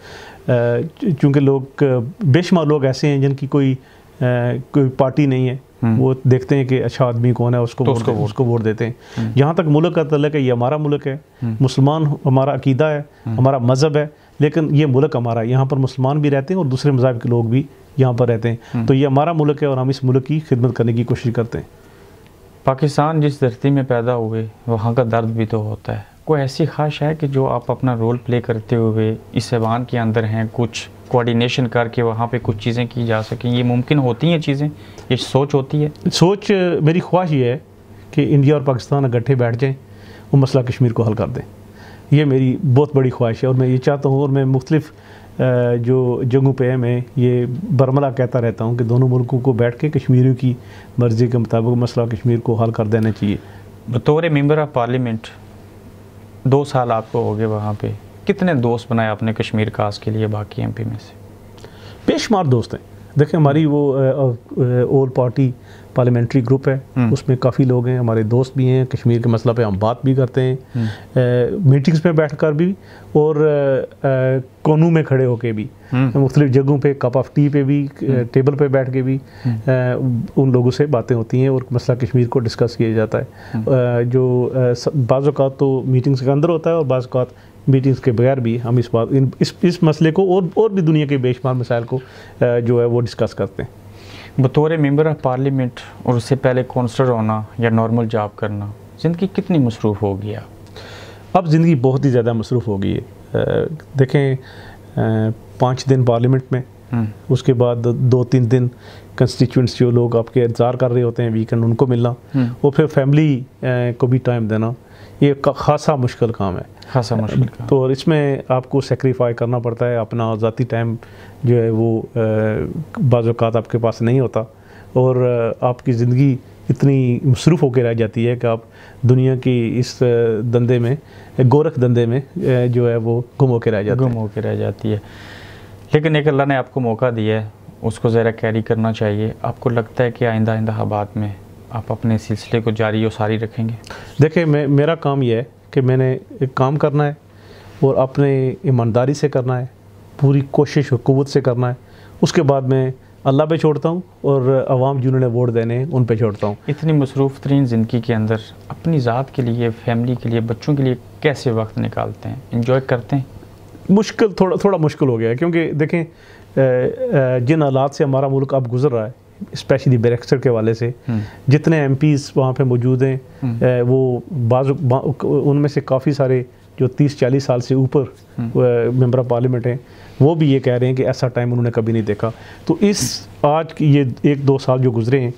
क्योंकि लोग, बेशुमार लोग ऐसे हैं जिनकी कोई पार्टी नहीं है, वो देखते हैं कि अच्छा आदमी कौन है, उसको वोट देते हैं। जहाँ तक मुल्क का तल्लुक है, ये हमारा मुल्क है, मुसलमान हमारा अकीदा है, हमारा मज़हब है, लेकिन ये मुल्क हमारा है। यहाँ पर मुसलमान भी रहते हैं और दूसरे मज़हब के लोग भी यहाँ पर रहते हैं। तो ये हमारा मुल्क है और हम इस मुल्क की खिदमत करने की कोशिश करते हैं। पाकिस्तान जिस धरती में पैदा हुए, वहाँ का दर्द भी तो होता है। कोई ऐसी ख्वाहिश है कि जो आप अपना रोल प्ले करते हुए इस ऐवान के अंदर हैं, कुछ कोऑर्डिनेशन करके वहाँ पे कुछ चीज़ें की जा सकें? ये मुमकिन होती हैं चीज़ें? ये सोच होती है? सोच, मेरी ख्वाहिश ये है कि इंडिया और पाकिस्तान इकट्ठे बैठ जाएँ, वो मसला कश्मीर को हल कर दें। ये मेरी बहुत बड़ी ख्वाहिश है और मैं ये चाहता हूँ, और मैं मुख्तलिफ जो जगहों पे है, मैं ये बरमला कहता रहता हूँ कि दोनों मुल्कों को बैठ के कश्मीरियों की मर्ज़ी के मुताबिक मसला कश्मीर को हल कर देना चाहिए। बतौर मेंबर ऑफ पार्लियामेंट 2 साल आपको हो गए वहाँ पे, कितने दोस्त बनाए आपने कश्मीर काज के लिए बाकी एमपी में से? बेशुमार दोस्त हैं। देखें, हमारी वो ऑल पार्टी पार्लियामेंट्री ग्रुप है, उसमें काफ़ी लोग हैं, हमारे दोस्त भी हैं। कश्मीर के मसला पे हम बात भी करते हैं, मीटिंग्स में बैठकर भी, और कोनों में खड़े होके भी, मुख्तलिफ जगहों पे, कप ऑफ टी पे भी, टेबल पे बैठ के भी उन लोगों से बातें होती हैं और मसला कश्मीर को डिस्कस किया जाता है। जो बाज़ औक़ात तो मीटिंग्स के अंदर होता है और बाज़ औक़ात मीटिंग्स के बगैर भी हम इस मसले को और भी दुनिया के बेशुमार मसाइल को जो है वो डिस्कस करते हैं। बतौर मेंबर ऑफ पार्लियामेंट और उससे पहले काउंसलर होना या नॉर्मल जॉब करना, ज़िंदगी कितनी मसरूफ़ हो गई? अब ज़िंदगी बहुत ही ज़्यादा मसरूफ़ हो गई है। देखें, 5 दिन पार्लियामेंट में, उसके बाद 2-3 दिन कंस्टिट्यूंट्स जो लोग आपके इंतज़ार कर रहे होते हैं वीकेंड, उनको मिलना, और फिर फैमिली को भी टाइम देना, ये खासा मुश्किल काम है। खासा मुश्किल काम। तो इसमें आपको सेक्रीफाई करना पड़ता है, अपना ज़ाती टाइम जो है वो बाज़ औक़ात आपके पास नहीं होता, और आपकी ज़िंदगी इतनी मसरूफ़ होकर रह जाती है कि आप दुनिया की इस धंधे में, गोरख धंधे में जो है वो गुम होकर रह जाती है। लेकिन एक अल्लाह ने आपको मौका दिया है, उसको ज़रा कैरी करना चाहिए। आपको लगता है कि आइंदा इंतखाबात में आप अपने सिलसिले को जारी और सारी रखेंगे? देखिए, मेरा काम यह है कि मैंने एक काम करना है और अपने ईमानदारी से करना है, पूरी कोशिश और क़ुव्वत से करना है। उसके बाद मैं अल्लाह पे छोड़ता हूँ और अवाम जिन्होंने वोट देने हैं उन पे छोड़ता हूँ। इतनी मसरूफ़ तरीन ज़िंदगी के अंदर अपनी ज़ात के लिए, फैमिली के लिए, बच्चों के लिए कैसे वक्त निकालते हैं, इंजॉय करते हैं? मुश्किल, थोड़ा मुश्किल हो गया है, क्योंकि देखें जिन हालात से हमारा मुल्क अब गुजर रहा है, स्पेशली ब्रेक्सिट के वाले से, जितने एमपीज़ वहाँ पे मौजूद हैं, वो उनमें से काफ़ी सारे जो 30-40 साल से ऊपर मेंबर ऑफ पार्लियामेंट हैं, वो भी ये कह रहे हैं कि ऐसा टाइम उन्होंने कभी नहीं देखा। तो आज की ये 1-2 साल जो गुजरे हैं,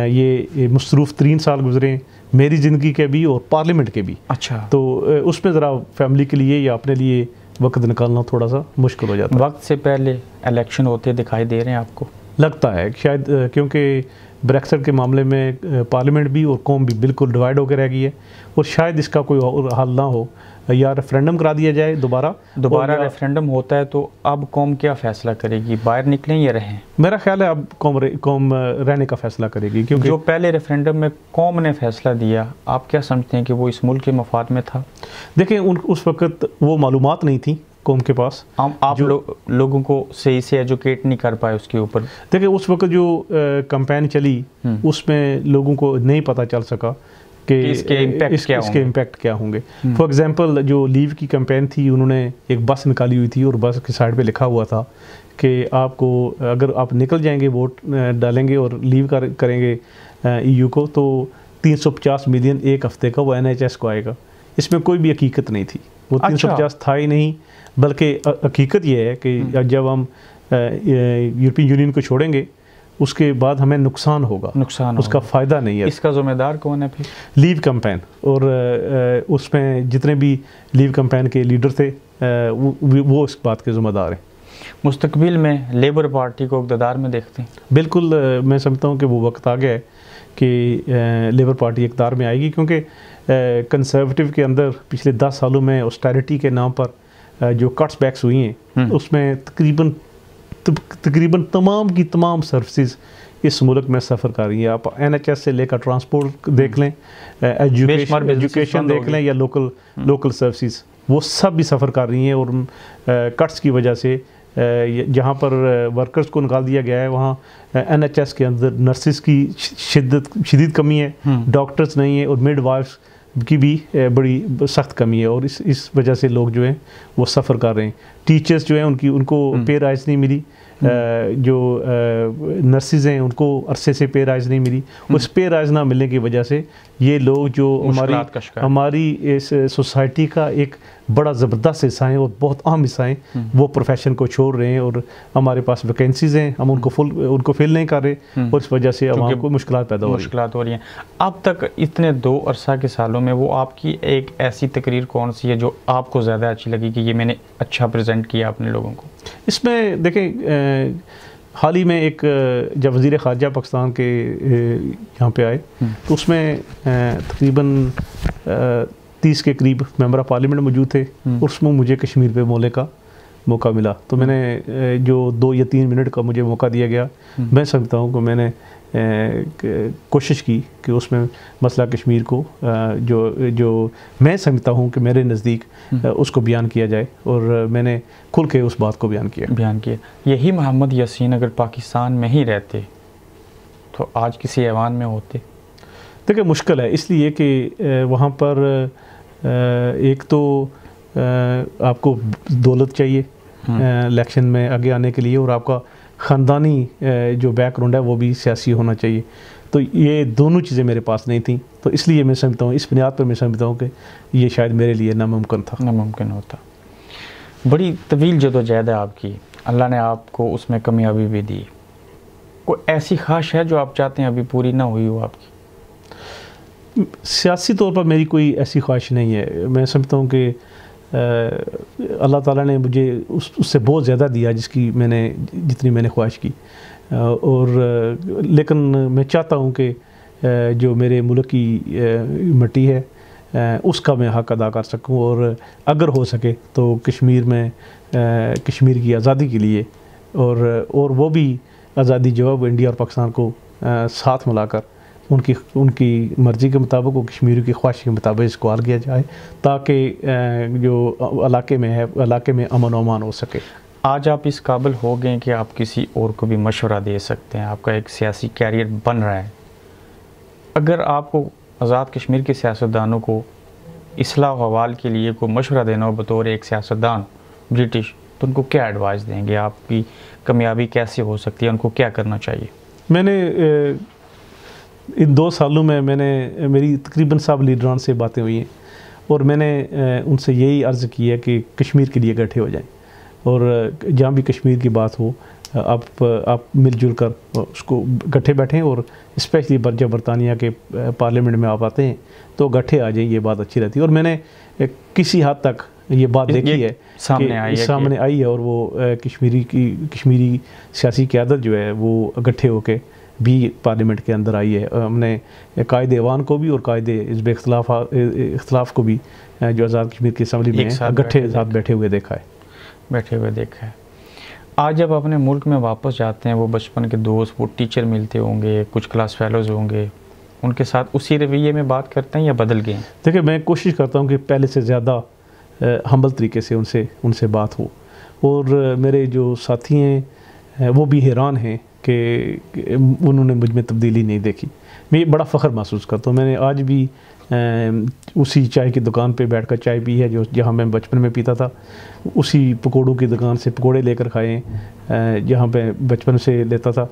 ये मसरूफ़ तरीन साल गुजरे हैं मेरी ज़िंदगी के भी और पार्लियामेंट के भी। अच्छा। तो उसमें ज़रा फैमिली के लिए या अपने लिए वक्त निकालना थोड़ा सा मुश्किल हो जाता है। वक्त से पहले इलेक्शन होते दिखाई दे रहे हैं आपको? लगता है शायद, क्योंकि ब्रेक्सिट के मामले में पार्लियामेंट भी और कौम भी बिल्कुल डिवाइड होकर रह गई है, और शायद इसका कोई और हल ना हो, या रेफरेंडम करा दिया जाए दोबारा रेफरेंडम होता है तो अब कौम क्या फ़ैसला करेगी, बाहर निकलें या रहें? मेरा ख्याल है अब कौम रहने का फ़ैसला करेगी, क्योंकि जो पहले रेफरेंडम में कौम ने फ़ैसला दिया, आप क्या समझते हैं कि वो इस मुल्क के मफाद में था? देखिए, उस वक्त वो मालूमात नहीं थी कौम के पास। आप लोगों को सही से एजुकेट नहीं कर पाए उसके ऊपर। देखिए, उस वक्त जो कैंपेन चली उसमें लोगों को नहीं पता चल सका कि इसके इम्पैक्ट क्या होंगे। फॉर एग्जांपल, जो लीव की कैंपेन थी, उन्होंने एक बस निकाली हुई थी और बस की साइड पे लिखा हुआ था कि आपको, अगर आप निकल जाएंगे, वोट डालेंगे और लीव करेंगे EU को, तो 350 मिलियन एक हफ्ते का वो NHS को आएगा। इसमें कोई भी हकीकत नहीं थी, वो 350 था ही नहीं, बल्कि हकीकत ये है कि जब हम यूरोपियन यूनियन को छोड़ेंगे उसके बाद हमें नुकसान होगा, उसका फ़ायदा नहीं है। इसका ज़िम्मेदार कौन है फिर? लीव कैंपेन, और उसमें जितने भी लीव कैंपेन के लीडर थे वो इस बात के ज़िम्मेदार हैं। मुस्तकबिल में लेबर पार्टी को इक़्तिदार में देखते हैं? बिल्कुल, मैं समझता हूँ कि वो वक्त आ गया है कि लेबर पार्टी इक़्तिदार में आएगी, क्योंकि कंजर्वेटिव के अंदर पिछले 10 सालों में ऑस्टेरिटी के नाम पर जो कट्स बैक्स हुई हैं उसमें तकरीबन तमाम की तमाम सर्विसेज इस मुल्क में सफ़र कर रही है। आप NHS से लेकर ट्रांसपोर्ट देख लें, एजुकेशन देख लें, या लोकल सर्विसेज, वो सब भी सफ़र कर रही हैं। और कट्स की वजह से जहाँ पर वर्कर्स को निकाल दिया गया है, वहाँ NHS के अंदर नर्सिस की शदीद कमी है, डॉक्टर्स नहीं है, और मिडवाइफ्स की भी बड़ी सख्त कमी है। और इस वजह से लोग जो हैं वो सफ़र कर रहे हैं। टीचर्स जो हैं उनको पे राइज नहीं मिली, जो नर्सिस हैं उनको अरसे से पे राइज नहीं मिली। उस पे राइज ना मिलने की वजह से ये लोग जो हमारी इस सोसाइटी का एक बड़ा ज़बरदस्त हिस्सा है और बहुत अहम हिस्सा है, वो प्रोफेशन को छोड़ रहे हैं। और हमारे पास वैकेंसीज़ हैं, हम उनको फिल नहीं कर रहे, और इस वजह से आवाम को मुश्किलात पैदा हो रही हैं। अब तक इतने 2 अरसा के सालों में वो आपकी एक ऐसी तकरीर कौन सी है जो आपको ज़्यादा अच्छी लगी कि ये मैंने अच्छा प्रेजेंट किया अपने लोगों को? इसमें देखें, हाल ही में एक जब वज़ीर ख़ारजा पाकिस्तान के यहाँ पे आए, तो उसमें तकरीबन 30 के करीब मेंबर ऑफ़ पार्लियामेंट मौजूद थे, और उसमें मुझे कश्मीर पे बोलने का मौका मिला। तो मैंने जो 2 या 3 मिनट का मुझे मौका दिया गया, मैं समझता हूँ कि मैंने कोशिश की कि उसमें मसला कश्मीर को जो मैं समझता हूँ कि मेरे नज़दीक उसको बयान किया जाए, और मैंने खुल के उस बात को बयान किया। यही मोहम्मद यासीन अगर पाकिस्तान में ही रहते तो आज किसी ऐवान में होते? देखिए, मुश्किल है, इसलिए कि वहाँ पर एक तो आपको दौलत चाहिए इलेक्शन में आगे आने के लिए, और आपका ख़ानदानी जो बैकग्राउंड है वो भी सियासी होना चाहिए। तो ये दोनों चीज़ें मेरे पास नहीं थी, तो इसलिए मैं समझता हूँ, इस बुनियाद पर मैं समझता हूँ कि ये शायद मेरे लिए नामुमकिन होता। बड़ी तवील जदोजहद है आपकी, अल्लाह ने आपको उसमें कामयाबी भी दी। कोई ऐसी ख्वाहिश है जो आप चाहते हैं अभी पूरी ना हुई हो आपकी? सियासी तौर पर मेरी कोई ऐसी ख्वाहिश नहीं है। मैं समझता हूँ कि अल्लाह ताला ने मुझे उससे बहुत ज़्यादा दिया जितनी मैंने ख्वाहिश की, और लेकिन मैं चाहता हूँ कि जो मेरे मुल्क की मिट्टी है उसका मैं हक़ अदा कर सकूँ, और अगर हो सके तो कश्मीर में कश्मीर की आज़ादी के लिए, और वो भी आज़ादी जो है वो इंडिया और पाकिस्तान को साथ मिलाकर उनकी मर्ज़ी के मुताबिक, और कश्मीर की ख्वाहिश के मुताबिक इसको हल किया जाए, ताकि जो इलाके में अमन व अमान हो सके। आज आप इस काबिल हो गए कि आप किसी और को भी मशवरा दे सकते हैं, आपका एक सियासी कैरियर बन रहा है। अगर आपको आज़ाद कश्मीर के सियासतदानों को इस्लाह हवाल के लिए कोई मशवरा देना हो बतौर एक सियासतदान ब्रिटिश, तो उनको क्या एडवाइस देंगे? आपकी कामयाबी कैसे हो सकती है, उनको क्या करना चाहिए? मैंने इन 2 सालों में मेरी तकरीबन सब लीडरान से बातें हुई हैं, और मैंने उनसे यही अर्ज़ की है कि कश्मीर के लिए इकट्ठे हो जाएं, और जहाँ भी कश्मीर की बात हो आप मिलजुल कर उसको इकट्ठे बैठें, और स्पेशली जब बरतानिया के पार्लियामेंट में आप आते हैं तो इकट्ठे आ जाएं, ये बात अच्छी रहती है। और मैंने किसी हद तक ये बात देखी है, सामने आई है, और वो कश्मीरी सियासी क़यादत जो है वो इकट्ठे होकर भी पार्लियामेंट के अंदर आई है। हमने कायद ऐवान को भी और कायद हिज़्ब इख्तिलाफ़ को भी जो आज़ाद कश्मीर की असम्बली में इकट्ठे साथ बैठे हुए देखा है। आज जब अपने मुल्क में वापस जाते हैं, वो बचपन के दोस्त, वो टीचर मिलते होंगे, कुछ क्लास फेलोज़ होंगे, उनके साथ उसी रवैये में बात करते हैं या बदल गए? देखिए, मैं कोशिश करता हूँ कि पहले से ज़्यादा हम्बल तरीके से उनसे बात हो, और मेरे जो साथी हैं वो भी हैरान हैं कि उन्होंने मुझ में तब्दीली नहीं देखी। मैं बड़ा फ़ख्र महसूस करता हूँ। मैंने आज भी उसी चाय की दुकान पे बैठकर चाय पी है जहाँ मैं बचपन में पीता था, उसी पकौड़ों की दुकान से पकौड़े लेकर खाए जहाँ पे बचपन से लेता था।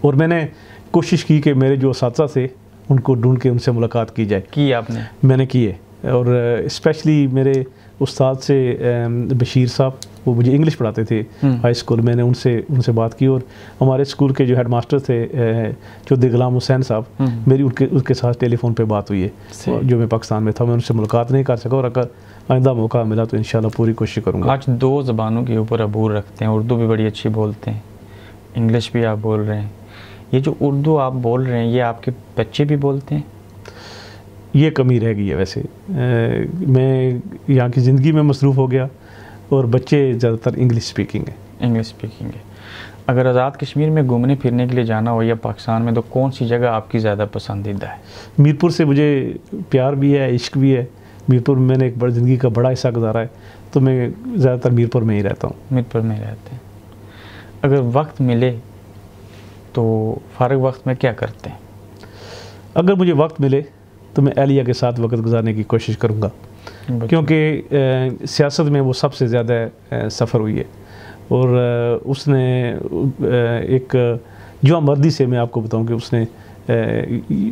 और मैंने कोशिश की कि मेरे जो असातिज़ा थे उनको ढूंढ के उनसे मुलाकात की जाए। की आपने? मैंने की है, और स्पेशली मेरे उस्ताद से बशीर साहब वो मुझे इंग्लिश पढ़ाते थे हाई स्कूल। मैंने उनसे बात की और हमारे स्कूल के जो हेडमास्टर थे चौधरी गुलाम हुसैन साहब, मेरी उनके साथ टेलीफोन पे बात हुई है जो मैं पाकिस्तान में था। मैं उनसे मुलाकात नहीं कर सका और अगर आइंदा मौका मिला तो इंशाल्लाह पूरी कोशिश करूँगा। आज 2 ज़बानों के ऊपर अबूर रखते हैं, उर्दू भी बड़ी अच्छी बोलते हैं, इंग्लिश भी आप बोल रहे हैं। ये जो उर्दू आप बोल रहे हैं ये आपके बच्चे भी बोलते हैं? ये कमी रह गई है वैसे। मैं यहाँ की ज़िंदगी में मसरूफ़ हो गया और बच्चे ज़्यादातर इंग्लिश स्पीकिंग है। इंग्लिश स्पीकिंग है। अगर आज़ाद कश्मीर में घूमने फिरने के लिए जाना हो या पाकिस्तान में, तो कौन सी जगह आपकी ज़्यादा पसंदीदा है? मीरपुर से मुझे प्यार भी है, इश्क भी है। मीरपुर में मैंने एक बड़ी ज़िंदगी का बड़ा हिस्सा गुजारा है, तो मैं ज़्यादातर मीरपुर में ही रहता हूँ। मीरपुर में रहते हैं। अगर वक्त मिले तो फ़ारग वक्त में क्या करते हैं? अगर मुझे वक्त मिले तो मैं एहलिया के साथ वक्त गुजारने की कोशिश करूँगा, क्योंकि सियासत में वो सबसे ज़्यादा सफ़र हुई है और उसने एक जुआ मर्दी से, मैं आपको बताऊं कि उसने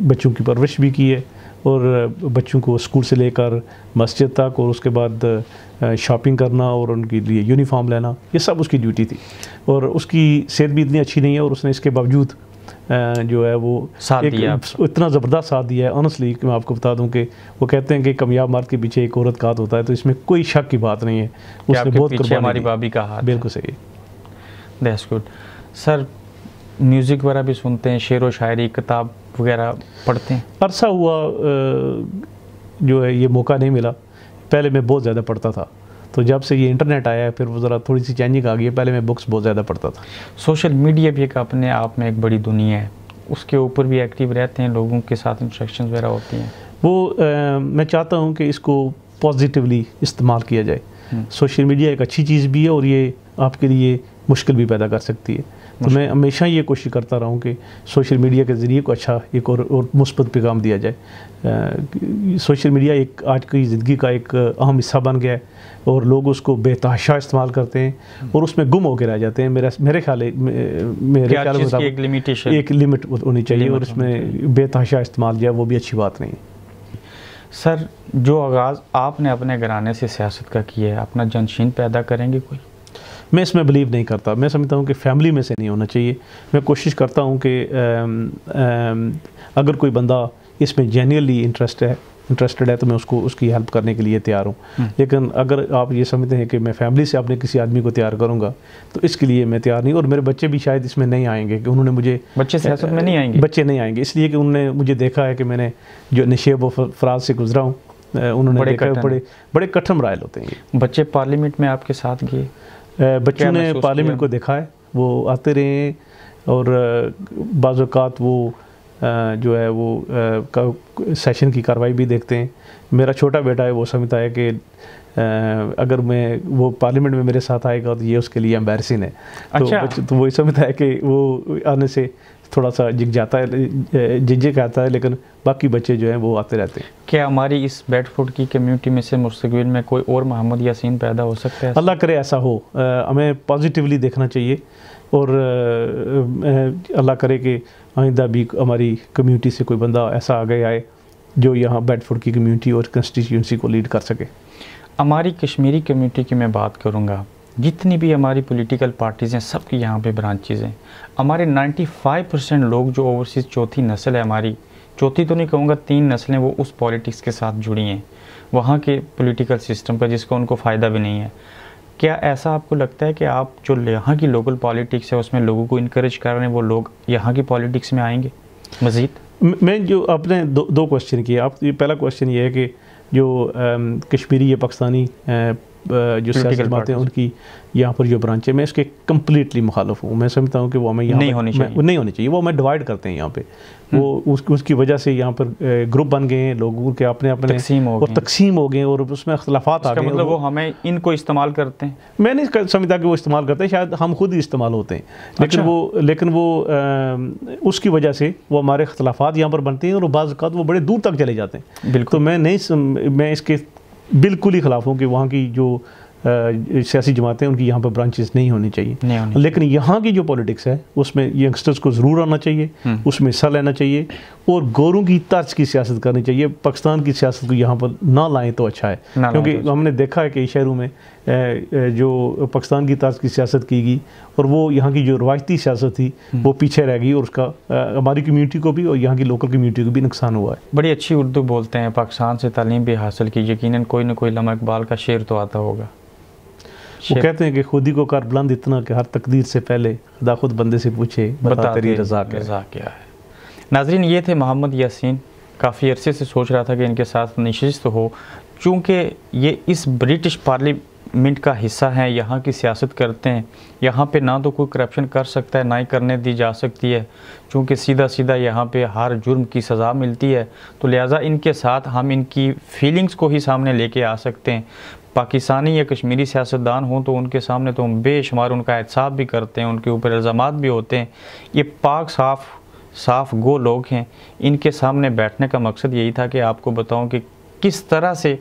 बच्चों की परवरिश भी की है और बच्चों को स्कूल से लेकर मस्जिद तक और उसके बाद शॉपिंग करना और उनके लिए यूनिफॉर्म लेना, ये सब उसकी ड्यूटी थी। और उसकी सेहत भी इतनी अच्छी नहीं है और उसने इसके बावजूद जो है वो साथ दिया, इतना ज़बरदस्त साथ दिया है। ऑनेस्टली मैं आपको बता दूं कि वो कहते हैं कि कामयाब मर्द के पीछे एक औरत का हाथ होता है, तो इसमें कोई शक की बात नहीं है। उसने बहुत कुर्बानी, हमारी भाभी का हाथ। बिल्कुल सही। That's good. सर म्यूज़िक वगैरह भी सुनते हैं, शेर व शायरी, किताब वगैरह पढ़ते हैं? अरसा हुआ जो है ये मौका नहीं मिला। पहले मैं बहुत ज़्यादा पढ़ता था, तो जब से ये इंटरनेट आया है फिर वो ज़रा थोड़ी सी चेंजिंग आ गई है। पहले मैं बुक्स बहुत ज़्यादा पढ़ता था। सोशल मीडिया भी एक अपने आप में एक बड़ी दुनिया है, उसके ऊपर भी एक्टिव रहते हैं, लोगों के साथ इंटरेक्शन वगैरह होती हैं। वो मैं चाहता हूँ कि इसको पॉजिटिवली इस्तेमाल किया जाए। सोशल मीडिया एक अच्छी चीज़ भी है और ये आपके लिए मुश्किल भी पैदा कर सकती है। तो मैं हमेशा ये कोशिश करता रहा हूँ कि सोशल मीडिया के ज़रिए को अच्छा एक और मुस्बत पैगाम दिया जाए। सोशल मीडिया एक आज की ज़िंदगी का एक अहम हिस्सा बन गया है और लोग उसको बेतहाशा इस्तेमाल करते हैं और उसमें गुम होकर रह जाते हैं। मेरे ख्याल में एक लिमिट होनी चाहिए और उसमें बेतहाशा इस्तेमाल जो है वो भी अच्छी बात नहीं है। सर जो आगाज़ आपने अपने घराने से सियासत का किया है, अपना जनशीन पैदा करेंगे कोई? मैं इसमें बिलीव नहीं करता। मैं समझता हूँ कि फैमिली में से नहीं होना चाहिए। मैं कोशिश करता हूँ कि अगर कोई बंदा इसमें जेन्युइनली इंटरेस्टेड है तो मैं उसकी हेल्प करने के लिए तैयार हूँ। लेकिन अगर आप ये समझते हैं कि मैं फैमिली से अपने किसी आदमी को तैयार करूँगा तो इसके लिए मैं तैयार नहीं। और मेरे बच्चे भी शायद इसमें नहीं आएंगे कि उन्होंने मुझे, बच्चे सियासत में नहीं आएंगे? बच्चे नहीं आएंगे इसलिए कि उन्होंने मुझे देखा है कि मैंने जो नशेब व फराज से गुजरा हूँ, उन्होंने देखा बड़े कठिन रायल होते हैं। बच्चे पार्लियामेंट में आपके साथ गए? बच्चों ने पार्लियामेंट को देखा है, वो आते रहे और बाज़ औक़ात वो जो है वो सेशन की कार्रवाई भी देखते हैं। मेरा छोटा बेटा है, वो समझता है कि अगर वो पार्लियामेंट में मेरे साथ आएगा तो ये उसके लिए एम्बैरसिंग है। अच्छा। तो वो समझता है कि वो आने से थोड़ा सा झिझक आता है, लेकिन बाकी बच्चे जो हैं वो आते रहते हैं। क्या हमारी इस बेडफोर्ड की कम्युनिटी में से मुस्तकबिल में कोई और मोहम्मद यासीन पैदा हो सकता है? अल्लाह करे ऐसा हो। हमें पॉजिटिवली देखना चाहिए और अल्लाह करे कि आइंदा भी हमारी कम्युनिटी से कोई बंदा ऐसा आगे आए जो यहाँ बेडफोर्ड की कम्युनिटी और कंस्टिट्यूंसी को लीड कर सके। हमारी कश्मीरी कम्युनिटी की मैं बात करूँगा, जितनी भी हमारी पॉलिटिकल पार्टीज़ हैं सबकी यहाँ पे ब्रांचेज़ हैं। हमारे 95% लोग जो ओवरसीज़ चौथी नस्ल है, हमारी चौथी तो नहीं कहूँगा, 3 नस्लें वो उस पॉलिटिक्स के साथ जुड़ी हैं, वहाँ के पॉलिटिकल सिस्टम का, जिसका उनको फ़ायदा भी नहीं है। क्या ऐसा आपको लगता है कि आप जो यहाँ की लोकल पॉलिटिक्स है उसमें लोगों को इनकरेज कर रहे हैं, वो लोग यहाँ की पॉलिटिक्स में आएंगे मज़ीद? मैं जो आपने दो क्वेश्चन किए, आप पहला क्वेश्चन ये है कि जो कश्मीरी या पाकिस्तानी जो सियासी जमातें हैं उनकी यहाँ पर जो ब्रांच है, मैं इसके कम्प्लीटली मुखालिफ हूँ। मैं समझता हूँ कि वो हमें यहाँ नहीं होनी चाहिए। वो हमें डिवाइड करते हैं यहाँ पे। वो उसकी वजह से यहाँ पर ग्रुप बन गए हैं, लोगों के अपने तकसीम हो गए और उसमें अख्तलाफात आ गए। मतलब वो हमें इनको इस्तेमाल करते हैं? मैं नहीं समझता कि वो इस्तेमाल करते हैं, शायद हम खुद ही इस्तेमाल होते हैं। लेकिन वो उसकी वजह से वो हमारे अख्तलाफात यहाँ पर बनते हैं और बाज़ औक़ात वो बड़े दूर तक चले जाते हैं। तो मैं इसके बिल्कुल ही ख़िलाफ़ हूँ कि वहाँ की जो सियासी जमातें उनकी यहाँ पर ब्रांचेस नहीं होनी चाहिए। लेकिन यहाँ की जो पॉलिटिक्स है उसमें यंगस्टर्स को ज़रूर आना चाहिए, उसमें हिस्सा लेना चाहिए और गोरों की तर्ज की सियासत करनी चाहिए। पाकिस्तान की सियासत को यहाँ पर ना लाएं तो अच्छा है, क्योंकि हमने देखा है कई शहरों में जो पाकिस्तान की तर्ज की सियासत की गई और वो यहाँ की जो रवायती सियासत थी वो पीछे रह गई और उसका हमारी कम्यूनिटी को भी और यहाँ की लोकल कम्यूनिटी को भी नुकसान हुआ है। बड़ी अच्छी उर्दू बोलते हैं, पाकिस्तान से तालीम भी हासिल की, यकीनन कोई ना कोई अल्लामा इकबाल का शेर तो आता होगा। वो कहते हैं कि खुद ही को कर बुलंद इतना कि हर तकदीर से पहले खुदा खुद बंदे से पूछे बता तेरी रज़ा क्या है। नाज़रीन, ये थे मोहम्मद यासीन। काफ़ी अरसे से सोच रहा था कि इनके साथ नशिस्त हो, चूँकि ये इस ब्रिटिश पार्लियामेंट का हिस्सा हैं, यहाँ की सियासत करते हैं। यहाँ पे ना तो कोई करप्शन कर सकता है, ना ही करने दी जा सकती है, चूँकि सीधा सीधा यहाँ पे हर जुर्म की सज़ा मिलती है। तो लिहाजा इनके साथ हम इनकी फीलिंग्स को ही सामने लेके आ सकते हैं। पाकिस्तानी या कश्मीरी सियासतदान हों तो उनके सामने तो हम बेशुमार उनका एहतसाब भी करते हैं, उनके ऊपर इल्ज़ामात भी होते हैं। ये पाक साफ़ गो लोग हैं। इनके सामने बैठने का मकसद यही था कि आपको बताऊं कि किस तरह से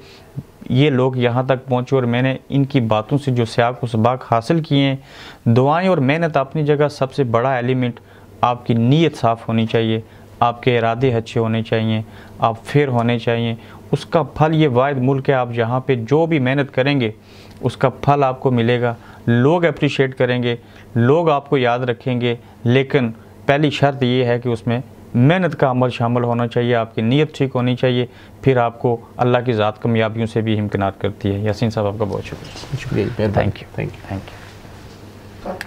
ये लोग यहाँ तक पहुँचे और मैंने इनकी बातों से जो सियाक व सबाक हासिल किए हैं। दुआएं और मेहनत अपनी जगह, सबसे बड़ा एलिमेंट आपकी नीयत साफ़ होनी चाहिए, आपके इरादे अच्छे होने चाहिए, आप फेयर होने चाहिए। उसका फल ये वाहिद मुल्क है, आप जहाँ पे जो भी मेहनत करेंगे उसका फल आपको मिलेगा। लोग अप्रिशिएट करेंगे, लोग आपको याद रखेंगे, लेकिन पहली शर्त ये है कि उसमें मेहनत का अमल शामिल होना चाहिए, आपकी नीयत ठीक होनी चाहिए, फिर आपको अल्लाह की ज़ात कामयाबियों से भी इम्कनात करती है। यासीन साहब, आपका बहुत शुक्रिया। Thank you.